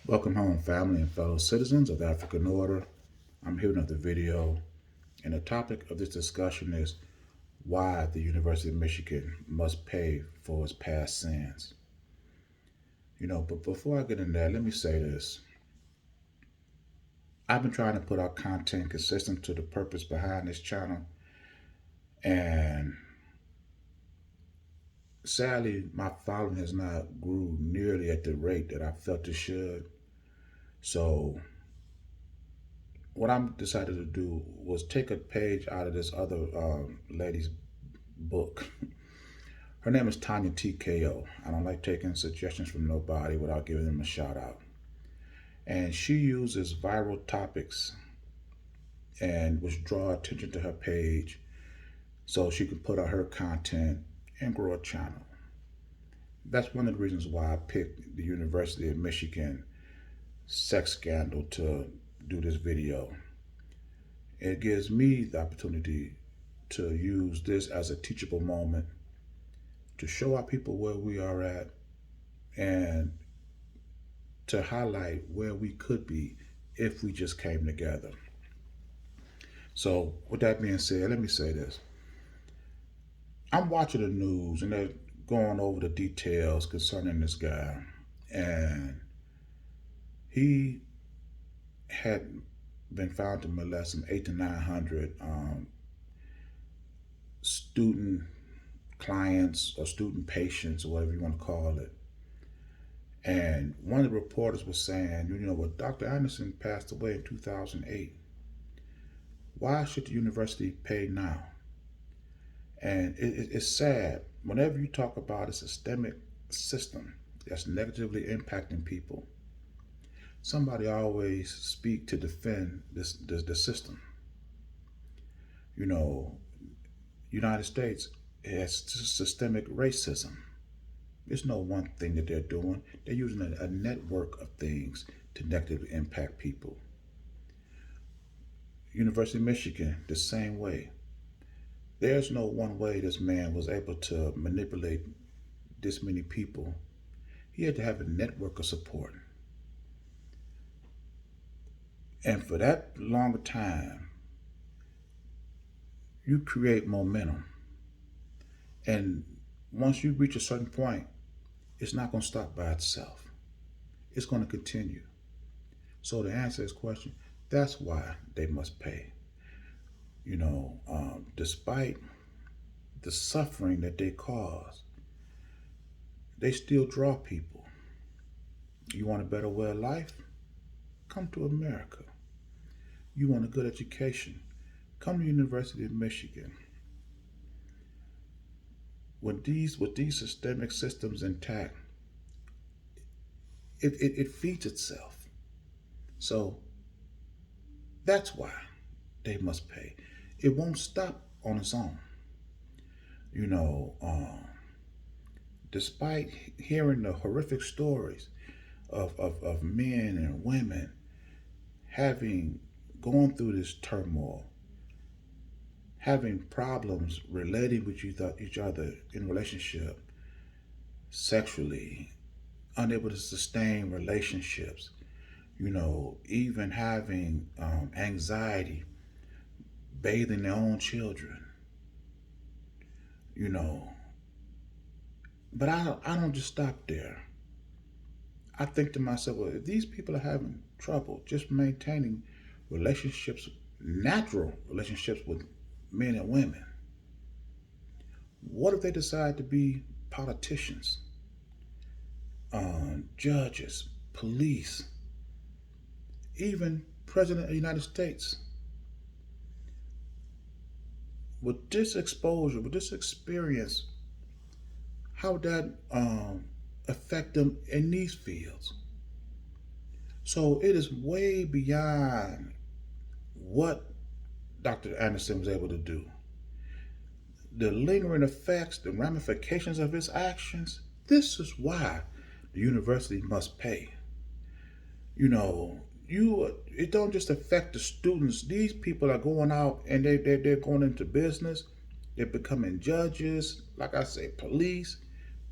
Welcome home, family and fellow citizens of the African Order. I'm here with another video, and the topic of this discussion is why the University of Michigan must pay for its past sins. But before I get into that, let me say this. I've been trying to put out content consistent to the purpose behind this channel, and sadly, my following has not grew nearly at the rate that I felt it should. So what I'm decided to do was take a page out of this other lady's book. Her name is Tanya TKO. I don't like taking suggestions from nobody without giving them a shout out. And she uses viral topics and which draw attention to her page so she can put out her content and grow a channel. That's one of the reasons why I picked the University of Michigan sex scandal to do this video. It gives me the opportunity to use this as a teachable moment to show our people where we are at and to highlight where we could be if we just came together. So, with that being said, let me say this. I'm watching the news and they're going over the details concerning this guy, and he had been found to molest some 800 to 900 student clients or student patients or whatever you want to call it. And one of the reporters was saying, well, Dr. Anderson passed away in 2008. Why should the university pay now? And it's sad. Whenever you talk about a systemic system that's negatively impacting people, somebody always speak to defend the system. United States has systemic racism. It's no one thing that they're doing. They're using a network of things to negatively impact people. University of Michigan, the same way. There's no one way this man was able to manipulate this many people. He had to have a network of support. And for that long time, you create momentum. And once you reach a certain point, it's not going to stop by itself. It's going to continue. So to answer this question, that's why they must pay. Despite the suffering that they cause, they still draw people. You want a better way of life? Come to America. You want a good education? Come to the University of Michigan. With these systemic systems intact, it feeds itself. So that's why they must pay. It won't stop on its own. You know, um, Despite hearing the horrific stories of men and women having gone through this turmoil, having problems relating with each other in relationship, sexually, unable to sustain relationships, even having anxiety, bathing their own children, you know. But I don't just stop there. I think to myself, well, if these people are having trouble just maintaining relationships, natural relationships with men and women, what if they decide to be politicians, judges, police, even President of the United States? With this exposure, with this experience, how would that affect them in these fields? So it is way beyond what Dr. Anderson was able to do. The lingering effects, the ramifications of his actions, this is why the university must pay. It don't just affect the students. These people are going out and they're going into business. They're becoming judges, like I say, police,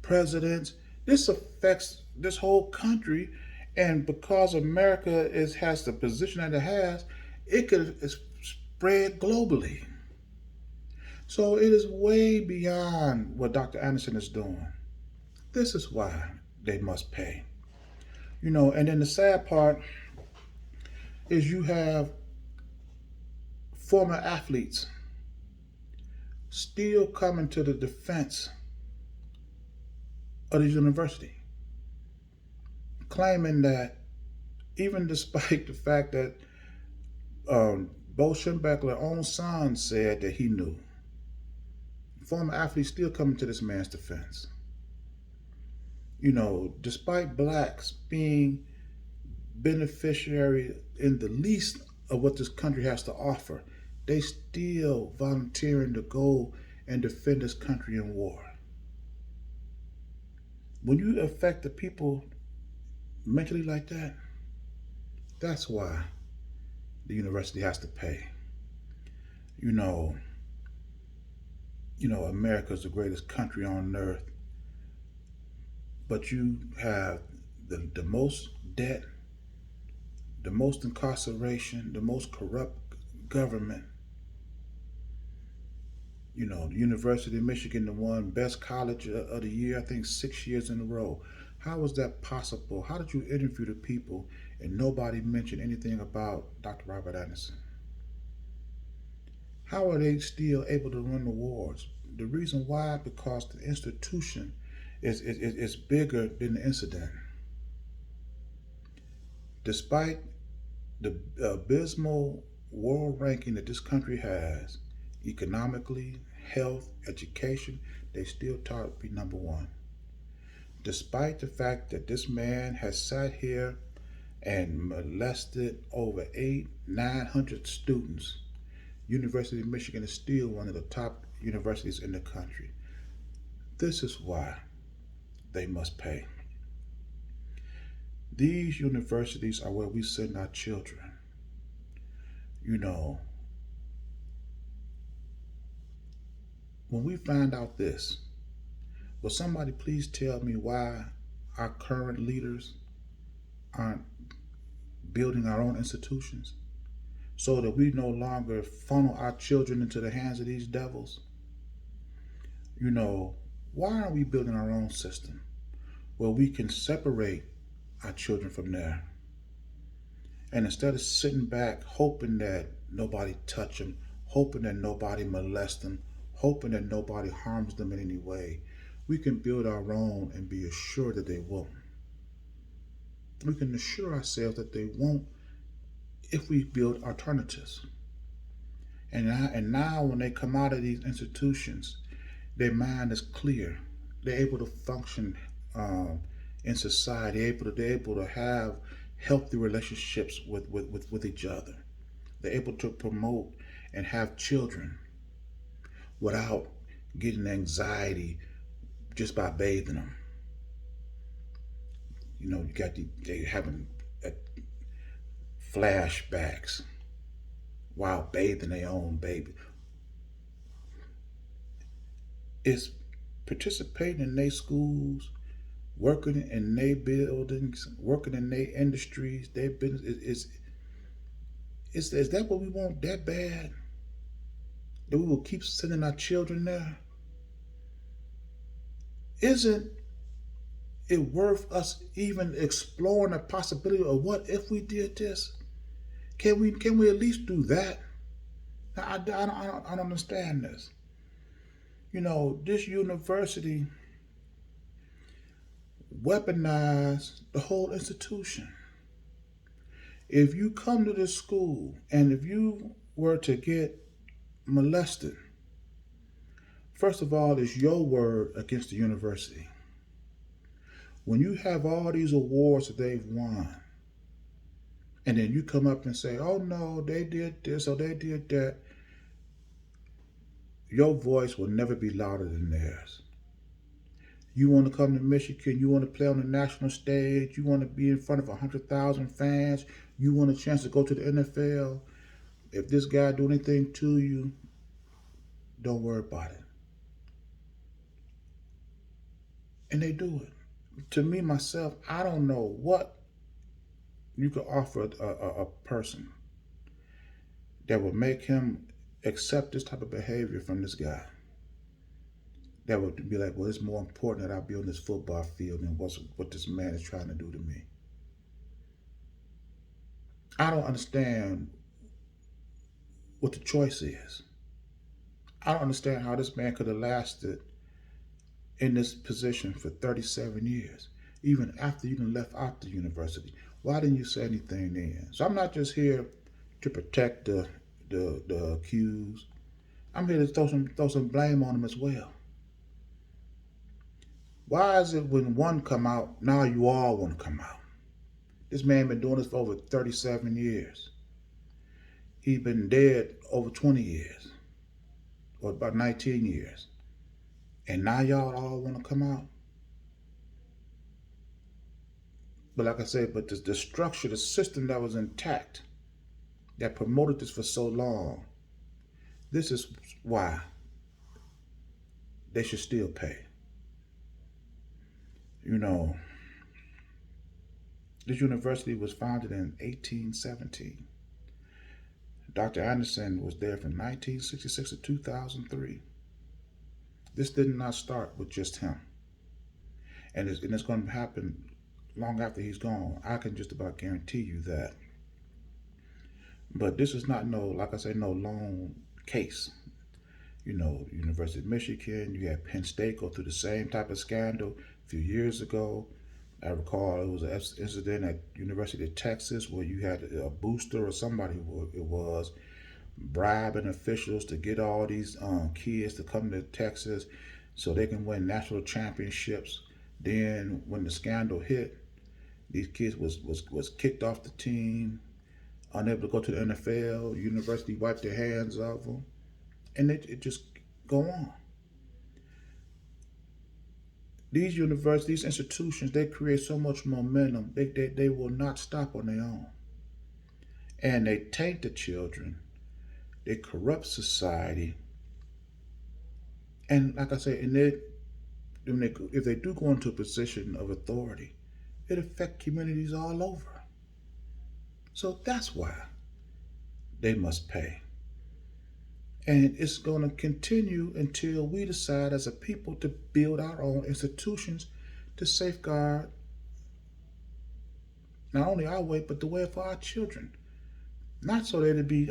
presidents. This affects this whole country And because America has the position that it has, it could spread globally. So it is way beyond what Dr. Anderson is doing. This is why they must pay. And then the sad part is you have former athletes still coming to the defense of the university, claiming that even despite the fact that Bo Schembechler's own son said that he knew, former athletes still coming to this man's defense. Despite blacks being beneficiary in the least of what this country has to offer, they still volunteering to go and defend this country in war. When you affect the people mentally like that, that's why the university has to pay. You know, America's the greatest country on earth, but you have the most debt, the most incarceration, the most corrupt government. The University of Michigan, the one best college of the year, I think 6 years in a row. How was that possible? How did you interview the people and nobody mentioned anything about Dr. Robert Anderson? How are they still able to run the wars? The reason why, because the institution is bigger than the incident. Despite the abysmal world ranking that this country has, economically, health, education, they still taught to be number one. Despite the fact that this man has sat here and molested over 900 students, University of Michigan is still one of the top universities in the country. This is why they must pay. These universities are where we send our children. You know, when we find out this, will somebody please tell me why our current leaders aren't building our own institutions so that we no longer funnel our children into the hands of these devils? Why aren't we building our own system where we can separate our children from there? And instead of sitting back hoping that nobody touch them, hoping that nobody molest them, hoping that nobody harms them in any way, we can build our own and be assured that they won't. We can assure ourselves that they won't if we build alternatives. And now when they come out of these institutions, their mind is clear. They're able to function in society. They're able to have healthy relationships with each other. They're able to promote and have children without getting anxiety just by bathing them. You got they having flashbacks while bathing their own baby. It's participating in their schools, working in their buildings, working in their industries, their business. Is that what we want that bad? That we will keep sending our children there? Isn't it worth us even exploring the possibility of what if we did this? Can we at least do that? I don't understand this. This university weaponized the whole institution. If you come to this school and if you were to get molested, first of all, it's your word against the university. When you have all these awards that they've won, and then you come up and say, oh no, they did this or they did that, your voice will never be louder than theirs. You want to come to Michigan, you want to play on the national stage, you want to be in front of 100,000 fans, you want a chance to go to the NFL. If this guy do anything to you, don't worry about it. And they do it. To me, myself, I don't know what you could offer a person that would make him accept this type of behavior from this guy, that would be like, well, it's more important that I be on this football field than what this man is trying to do to me. I don't understand what the choice is. I don't understand how this man could have lasted in this position for 37 years, even after you done left out the university. Why didn't you say anything then? So I'm not just here to protect the accused. I'm here to throw some blame on them as well. Why is it when one come out, now you all want to come out? This man been doing this for over 37 years. He been dead over 20 years, or about 19 years. And now y'all all want to come out? But like I said, but the structure, the system that was intact, that promoted this for so long, this is why they should still pay. You know, this university was founded in 1817. Dr. Anderson was there from 1966 to 2003. This did not start with just him. And it's going to happen long after he's gone. I can just about guarantee you that. But this is not no, like I say, no lone case. You know, University of Michigan, you had Penn State go through the same type of scandal a few years ago. I recall it was an incident at University of Texas where you had a booster or somebody it was bribing officials to get all these kids to come to Texas so they can win national championships. Then when the scandal hit, these kids was kicked off the team, unable to go to the NFL. University wiped their hands of them, and it just go on. These universities, these institutions, they create so much momentum. They will not stop on their own, and they taint the children. They corrupt society, and like I say, if they do go into a position of authority, it affects communities all over. So that's why they must pay. And it's going to continue until we decide as a people to build our own institutions to safeguard not only our way, but the way for our children. Not so that it be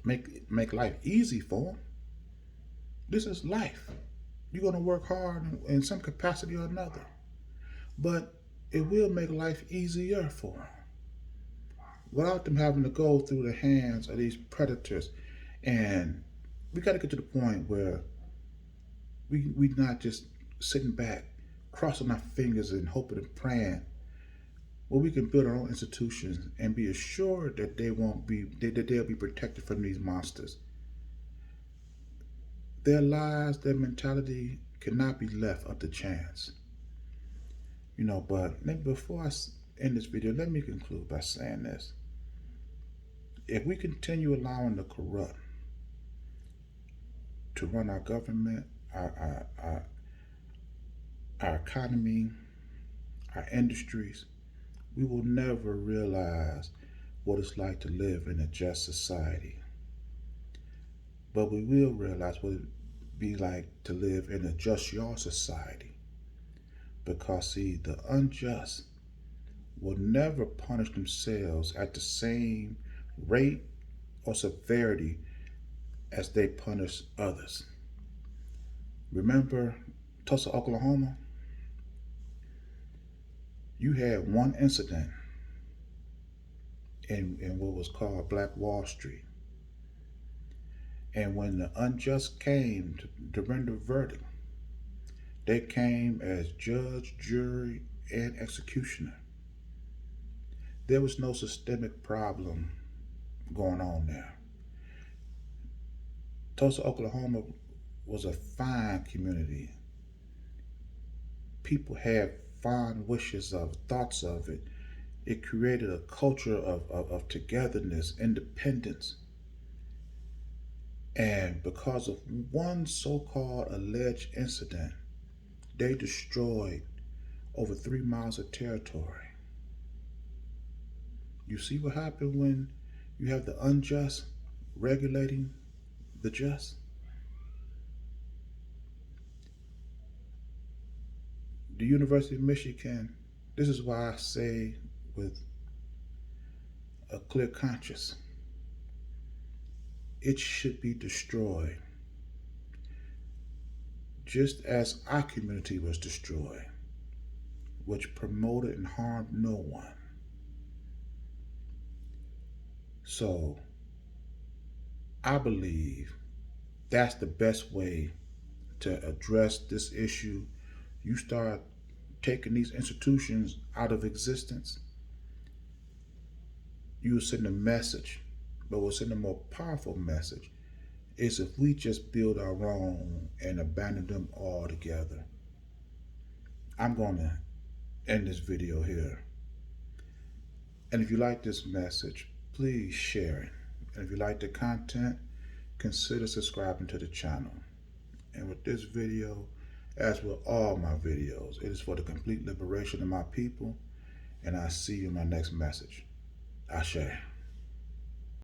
make life easy for them. This is life. You're going to work hard in some capacity or another, but it will make life easier for them without them having to go through the hands of these predators. And we got to get to the point where we not just sitting back, crossing our fingers and hoping and praying. Where we can build our own institutions and be assured that they'll be protected from these monsters. Their lives, their mentality cannot be left up to chance. But before I end this video, let me conclude by saying this. If we continue allowing the corrupt to run our government, our economy, our industries, we will never realize what it's like to live in a just society. But we will realize what it be like to live in a just your society. Because see, the unjust will never punish themselves at the same rate or severity as they punish others. Remember Tulsa, Oklahoma? You had one incident in what was called Black Wall Street. And when the unjust came to render a verdict, they came as judge, jury, and executioner. There was no systemic problem going on there. Tulsa, Oklahoma was a fine community. People had fond wishes of, thoughts of it. It created a culture of togetherness, independence. And because of one so-called alleged incident, they destroyed over 3 miles of territory. You see what happened when you have the unjust regulating the just? The University of Michigan, this is why I say with a clear conscience, it should be destroyed, just as our community was destroyed, which promoted and harmed no one. So I believe that's the best way to address this issue. You start taking these institutions out of existence, you will send a message. But we'll send a more powerful message is if we just build our own and abandon them altogether. I'm going to end this video here. And if you like this message, please share it. And if you like the content, consider subscribing to the channel. And with this video, as with all my videos, it is for the complete liberation of my people. And I'll see you in my next message. Ashe.